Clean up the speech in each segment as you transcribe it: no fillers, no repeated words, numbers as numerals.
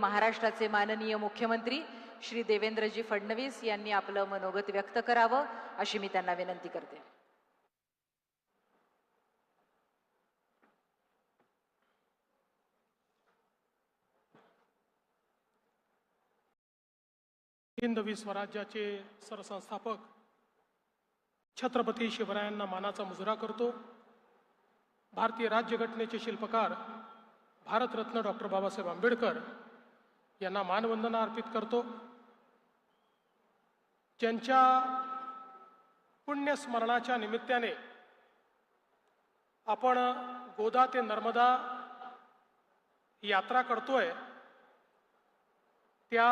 महाराष्ट्राचे माननीय मुख्यमंत्री श्री देवेंद्रजी फडणवीस यांनी आपलं मनोगत व्यक्त करावं अशी मी त्यांना विनंती करते. हिंदवी स्वराज्याचे सरसंस्थापक छत्रपती शिवरायांना मानाचा मुजरा करतो. भारतीय राज्यघटनेचे शिल्पकार भारतरत्न डॉक्टर बाबासाहेब आंबेडकर यांना मानवंदना अर्पित करतो. ज्यांच्या पुण्यस्मरणाच्या निमित्ताने आपण गोदा ते नर्मदा ही यात्रा करतोय, त्या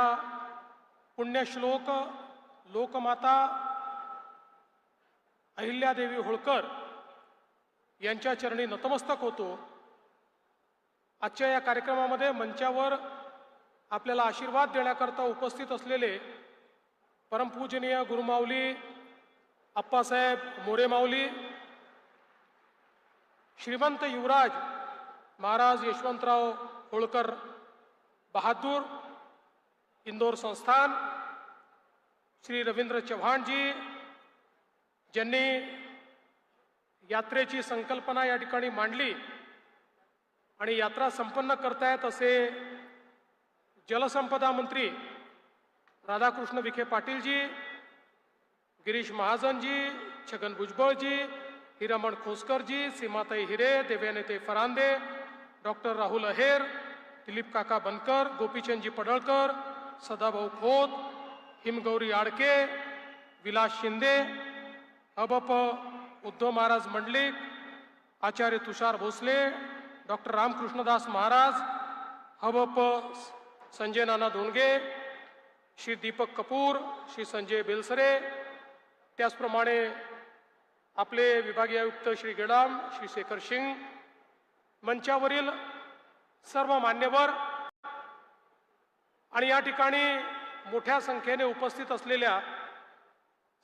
पुण्यश्लोक लोकमाता अहिल्यादेवी होळकर यांच्या चरणी नतमस्तक होतो. आजच्या या कार्यक्रमामध्ये मंचावर आपल्याला आशीर्वाद देण्याकरता उपस्थित असलेले परमपूजनीय गुरुमाऊली अप्पासाहेब मोरेमाऊली, श्रीमंत युवराज महाराज यशवंतराव होळकर बहादूर, इंदोर संस्थान, श्री रवींद्र चव्हाण जी, ज्यांनी यात्रेची संकल्पना या ठिकाणी मांडली आणि यात्रा संपन्न करतायत असे जलसंपदा मंत्री राधाकृष्ण विखे पाटीलजी, गिरीश महाजनजी, छगन भुजबळजी, हिरामण खोसकरजी, सीमाताई हिरे, देवयानीताई फरांदे, डॉक्टर राहुल अहेर, दिलीप काका बनकर, गोपीचंदजी पडळकर, सदाभाऊ खोत, हिमगौरी आडके, विलास शिंदे, अबप उद्धव महाराज मंडलिक, आचार्य तुषार भोसले, डॉक्टर रामकृष्णदास महाराज, हबप संजय नाना धोंडगे, श्री दीपक कपूर, श्री संजय बेलसरे, त्याचप्रमाणे आपले विभागीय आयुक्त श्री गेडाम, श्री शेखर सिंग, मंचावरील सर्व मान्यवर आणि या ठिकाणी मोठ्या संख्येने उपस्थित असलेल्या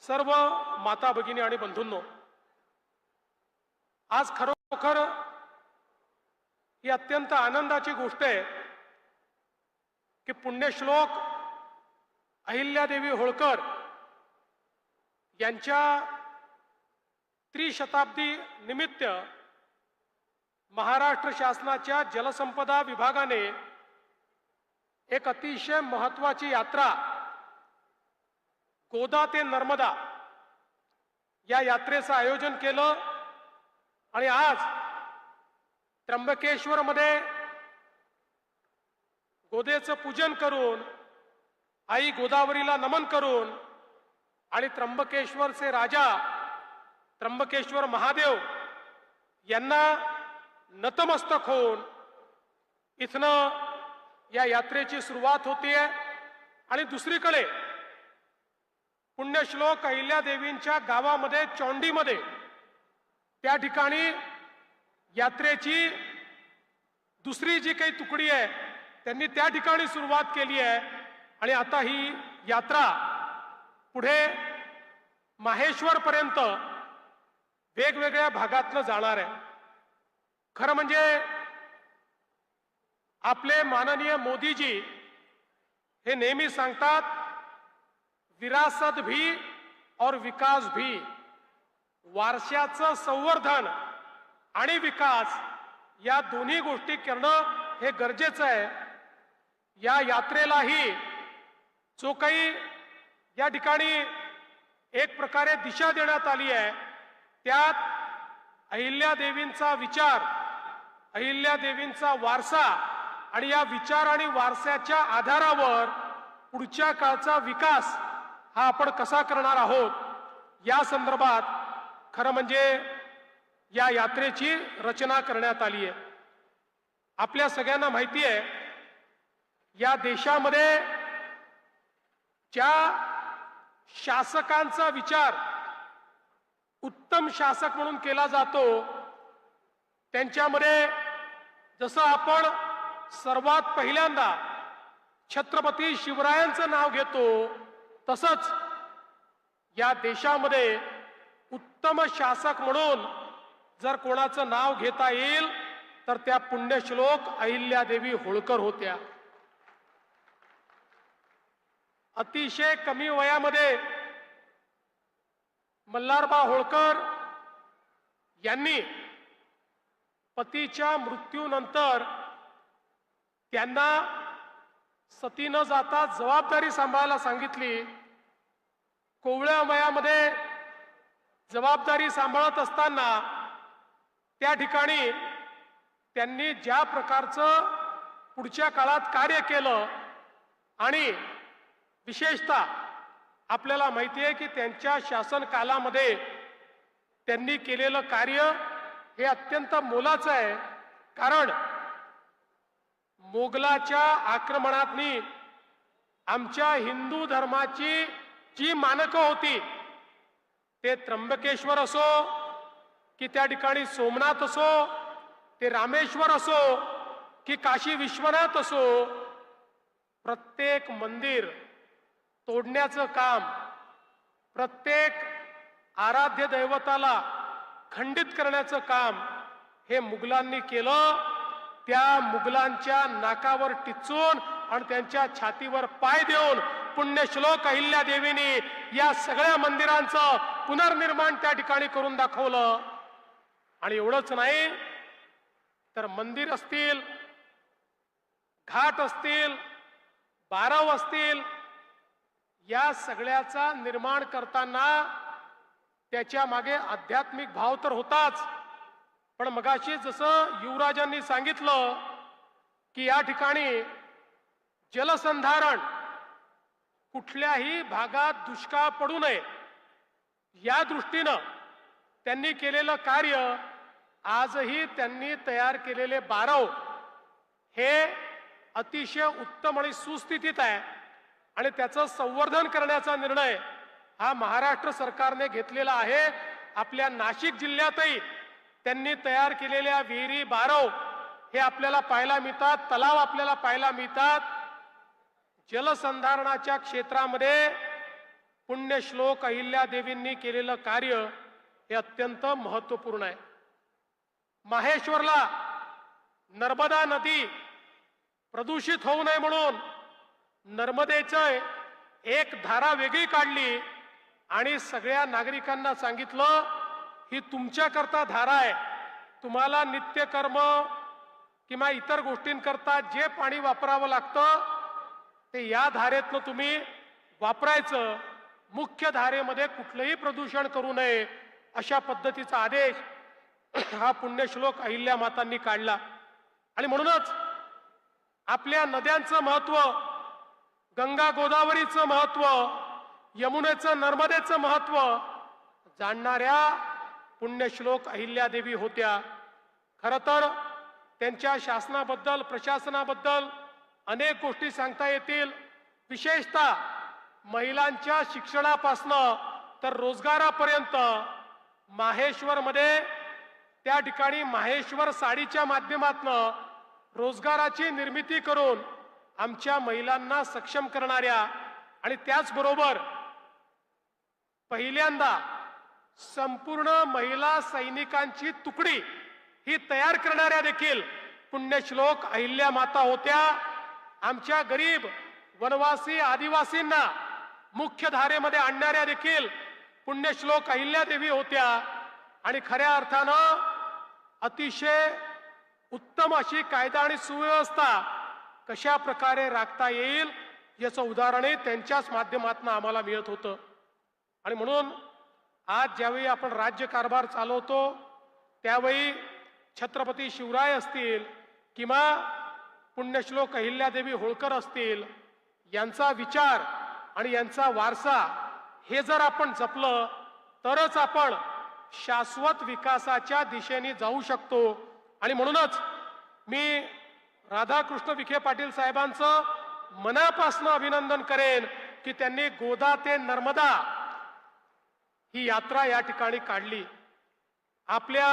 सर्व माता भगिनी आणि बंधूंनो, आज खरोखर ही अत्यंत आनंदाची गोष्ट आहे की पुण्यश्लोक अहिल्यादेवी होळकर यांच्या त्रिशताब्दी निमित्त महाराष्ट्र शासनाच्या जलसंपदा विभागाने एक अतिशय महत्त्वाची यात्रा गोदा ते नर्मदा या यात्रेचं आयोजन केलं आणि आज त्र्यंबकेश्वर मध्ये गोदेचं पूजन करून, आई गोदावरीला नमन करून आणि त्र्यंबकेश्वरचे राजा त्र्यंबकेश्वर महादेव यांना नतमस्तक होऊन इथनं या यात्रेची सुरुवात होतीये. आणि दुसरीकडे पुण्यश्लोक अहिल्यादेवींच्या गावामध्ये चौंडीमध्ये त्या ठिकाणी यात्रेची दुसरी जी काही तुकडी आहे त्यांनी त्या ठिकाणी सुरुवात केली आहे आणि आता ही यात्रा पुढे माहेश्वर पर्यंत वेगवेगळ्या भागातनं जाणार आहे. खरं म्हणजे आपले माननीय मोदीजी हे नेहमी सांगतात, विरासत भी और विकास भी, वारशाचं संवर्धन आणि विकास या दोन्ही गोष्टी करणं हे गरजेचं आहे. या यात्रेलाही जो काही या ठिकाणी एक प्रकारे दिशा देण्यात आली आहे त्यात अहिल्यादेवींचा विचार, अहिल्यादेवींचा वारसा आणि या विचार आणि वारसाच्या आधारावर पुढच्या काळचा विकास हा आपण कसा करणार आहोत या संदर्भात खरं म्हणजे या यात्रेची रचना करण्यात आली आहे. आपल्या सगळ्यांना माहिती आहे, या देशामध्ये ज्या शासकांचा विचार उत्तम शासक म्हणून केला जातो त्यांच्यामध्ये जसं आपण सर्वात पहिल्यांदा छत्रपती शिवरायांचं नाव घेतो, तसंच या देशामध्ये उत्तम शासक म्हणून जर कोणाचं नाव घेता येईल तर त्या पुण्यश्लोक अहिल्यादेवी होळकर होत्या. अतिशय कमी वयामध्ये मल्हारबा होळकर यांनी पतीच्या मृत्यूनंतर त्यांना सती न जाता जबाबदारी सांभाळायला सांगितली. कोवळ्या वयामध्ये जबाबदारी सांभाळत असताना त्या ठिकाणी त्यांनी ज्या प्रकारचं पुढच्या काळात कार्य केलं आणि विशेषतः आपल्याला माहिती आहे की त्यांच्या शासन कालामध्ये त्यांनी केलेलं कार्य हे अत्यंत मोलाचं आहे. कारण मोगलाच्या आक्रमणातनी आमच्या हिंदू धर्माची जी मानकं होती ते त्र्यंबकेश्वर असो की त्या ठिकाणी सोमनाथ असो, ते रामेश्वर असो की काशी विश्वनाथ असो, प्रत्येक मंदिर तोडण्याचं काम, प्रत्येक आराध्य दैवताला खंडित करण्याचं काम हे मुघलांनी केलं. त्या मुघलांच्या नाकावर टिचून आणि त्यांच्या छातीवर पाय देऊन पुण्यश्लोक अहिल्यादेवींनी या सगळ्या मंदिरांचं पुनर्निर्माण त्या ठिकाणी करून दाखवलं. आणि एवढंच नाही तर मंदिर असतील, घाट असतील, बारव असतील, या सगळ्याचा निर्माण करताना त्याच्या मागे आध्यात्मिक भाव तर होताच. पण मगाशी जसं युवराजांनी सांगितलं की या ठिकाणी जलसंधारण, कुठल्याही भागात दुष्काळ पडू नये या दृष्टीनं त्यांनी केलेलं कार्य, आजही त्यांनी तयार केलेले बारव हे अतिशय उत्तम आणि सुस्थितीत आहे. आणि त्याचं संवर्धन करण्याचा निर्णय हा महाराष्ट्र सरकारने घेतलेला आहे. आपल्या नाशिक जिल्ह्यातही त्यांनी तयार केलेल्या विहिरी, बारव हे आपल्याला पाहायला मिळतात, तलाव आपल्याला पाहायला मिळतात. जलसंधारणाच्या क्षेत्रामध्ये पुण्यश्लोक अहिल्यादेवींनी केलेलं कार्य हे अत्यंत महत्त्वपूर्ण आहे. माहेश्वरला नर्मदा नदी प्रदूषित होऊ नये म्हणून नर्मदेचं एक धारा वेगळी काढली आणि सगळ्या नागरिकांना सांगितलं ही तुमच्याकरता धारा आहे. तुम्हाला नित्यकर्म किंवा इतर गोष्टींकरता जे पाणी वापरावं लागतं ते या धारेतनं तुम्ही वापरायचं. मुख्य धारेमध्ये कुठलंही प्रदूषण करू नये अशा पद्धतीचा आदेश हा पुण्यश्लोक अहिल्या मातांनी काढला. आणि म्हणूनच आपल्या नद्यांचं महत्व, गंगा गोदावरीचं महत्व, यमुनेचं, नर्मदेचं महत्व जाणणाऱ्या पुण्यश्लोक अहिल्यादेवी होत्या. खरं तर त्यांच्या शासनाबद्दल, प्रशासनाबद्दल अनेक गोष्टी सांगता येतील. विशेषतः महिलांच्या शिक्षणापासनं तर रोजगारापर्यंत माहेश्वरमध्ये त्या ठिकाणी माहेश्वर साडीच्या माध्यमातून रोजगाराची निर्मिती करून आमच्या महिलांना सक्षम करणाऱ्या आणि त्याचबरोबर पहिल्यांदा संपूर्ण महिला सैनिकांची तुकडी ही तयार करणाऱ्या देखील पुण्यश्लोक अहिल्या माता होत्या. आमच्या गरीब वनवासी आदिवासींना मुख्य धारेमध्ये आणणाऱ्या देखील पुण्यश्लोक अहिल्यादेवी होत्या. आणि खऱ्या अर्थानं अतिशय उत्तम अशी कायदा आणि सुव्यवस्था कशा प्रकारे राखता येईल याचं उदाहरणही त्यांच्याच माध्यमातून आम्हाला मिळत होतं. आणि म्हणून आज ज्यावेळी आपण राज्यकारभार चालवतो त्यावेळी छत्रपती शिवराय असतील किंवा पुण्यश्लोक अहिल्यादेवी होळकर असतील, यांचा विचार आणि यांचा वारसा हे जर आपण जपलं तरच आपण शाश्वत विकासाच्या दिशेने जाऊ शकतो. आणि म्हणूनच मी राधाकृष्ण विखे पाटील साहेबांचं मनापासून अभिनंदन करेन की त्यांनी गोदा ते नर्मदा ही यात्रा या ठिकाणी काढली. आपल्या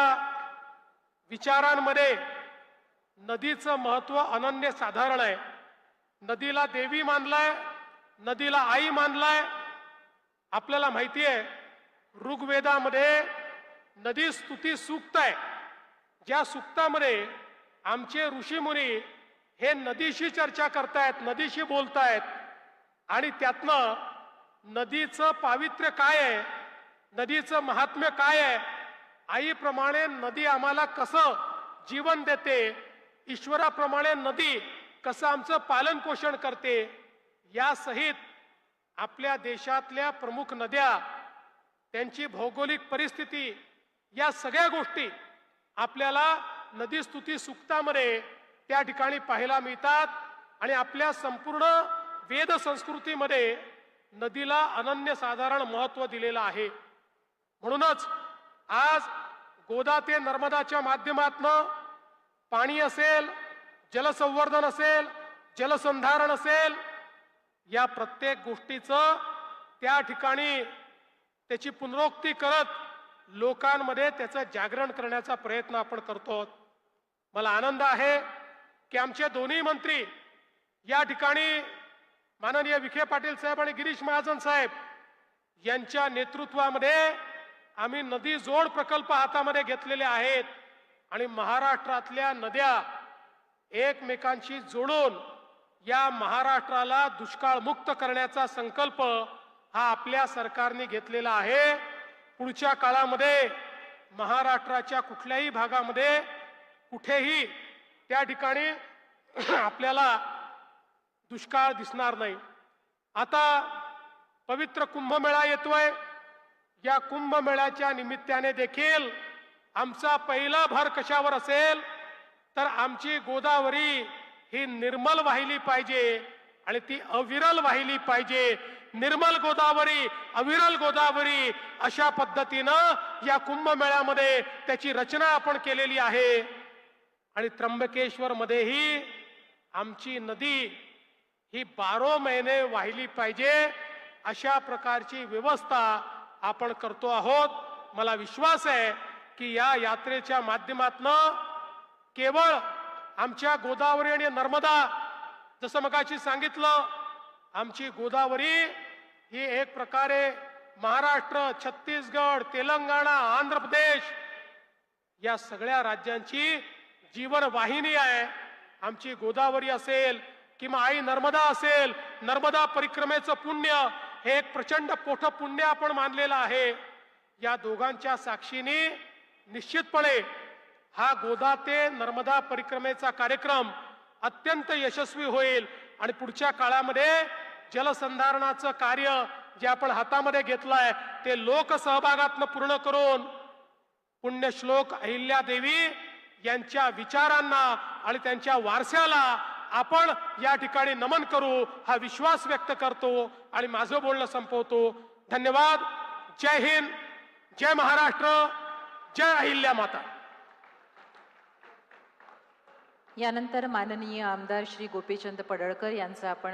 विचारांमध्ये नदीचं महत्व अनन्यसाधारण आहे. नदीला देवी मानलाय, नदीला आई मानलाय. आपल्याला माहिती आहे ऋग्वेदामध्ये नदी स्तुती सूक्त आहे. ज्या सूक्तामध्ये आमचे ऋषीमुनी हे नदीशी चर्चा करतायत, नदीशी बोलतायत. आणि त्यातनं नदीचं पावित्र्य काय आहे, नदीचं महात्म्य काय आहे, आईप्रमाणे नदी आम्हाला कसं जीवन देते, ईश्वराप्रमाणे नदी कसं आमचं पालन पोषण करते, यासहित आपल्या देशातल्या प्रमुख नद्या, त्यांची भौगोलिक परिस्थिती, या सगळ्या गोष्टी आपल्याला नदीस्तुती सूक्तामध्ये त्या ठिकाणी पाहायला मिळतात. आणि आपल्या संपूर्ण वेद संस्कृतीमध्ये नदीला अनन्यसाधारण महत्त्व दिलेलं आहे. म्हणूनच आज गोदा ते नर्मदाच्या माध्यमातून पाणी असेल, जलसंवर्धन असेल, जलसंधारण असेल, या प्रत्येक गोष्टीचं त्या ठिकाणी त्याची पुनरुक्ती करत लोकांमध्ये त्याचं जागरण करण्याचा प्रयत्न आपण करतो. मला आनंद आहे की आमचे दोन्ही मंत्री या ठिकाणी माननीय विखे पाटील साहेब आणि गिरीश महाजन साहेब यांच्या नेतृत्वामध्ये आम्ही नदी जोड प्रकल्प हातामध्ये घेतलेले आहेत आणि महाराष्ट्रातल्या नद्या एकमेकांशी जोडून या महाराष्ट्राला दुष्काळ मुक्त करण्याचा संकल्प हा आपल्या सरकारने घेतलेला आहे. पुढच्या काळामध्ये महाराष्ट्राच्या कुठल्याही भागामध्ये कुठेही त्या ठिकाणी आपल्याला दुष्काळ दिसणार नाही. आता पवित्र कुंभमेळा येतोय. या कुंभमेळ्याच्या निमित्ताने देखील आमचा पहिला भर कशावर असेल तर आमची गोदावरी ही निर्मल वाहिली पाहिजे आणि ती अविरल वाहिली पाहिजे. निर्मल गोदावरी, अविरल गोदावरी अशा पद्धतीनं या कुंभमेळ्यामध्ये त्याची रचना आपण केलेली आहे. आणि त्र्यंबकेश्वर मध्येही आमची नदी ही 12 महिने वाहिली पाहिजे अशा प्रकारची व्यवस्था आपण करतो आहोत. मला विश्वास आहे की या यात्रेच्या माध्यमातून केवळ आमच्या गोदावरी आणि नर्मदा, जसं मगाशी सांगितलं, आमची गोदावरी ही एक प्रकारे महाराष्ट्र, छत्तीसगड, तेलंगणा, आंध्र प्रदेश या सगळ्या राज्यांची जीवन वाहिनी आहे. आमची गोदावरी असेल किंवा आई नर्मदा असेल, नर्मदा परिक्रमेचं पुण्य हे एक प्रचंड मोठं पुण्य आपण मानलेलं आहे. या दोघांच्या साक्षीने निश्चितपणे हा गोदा ते नर्मदा परिक्रमेचा कार्यक्रम अत्यंत यशस्वी होईल आणि पुढच्या काळामध्ये जलसंधारणाचं कार्य जे आपण हातामध्ये घेतलंय ते लोकसहभागातून पूर्ण करून पुण्यश्लोक अहिल्यादेवी यांच्या विचारांना आणि त्यांच्या वारशाला आपण या ठिकाणी नमन करू हा विश्वास व्यक्त करतो आणि माझं बोलणं संपवतो. धन्यवाद. जय हिंद, जय महाराष्ट्र, जय अहिल्या माता. यानंतर माननीय आमदार श्री गोपीचंद पडळकर यांचा आपण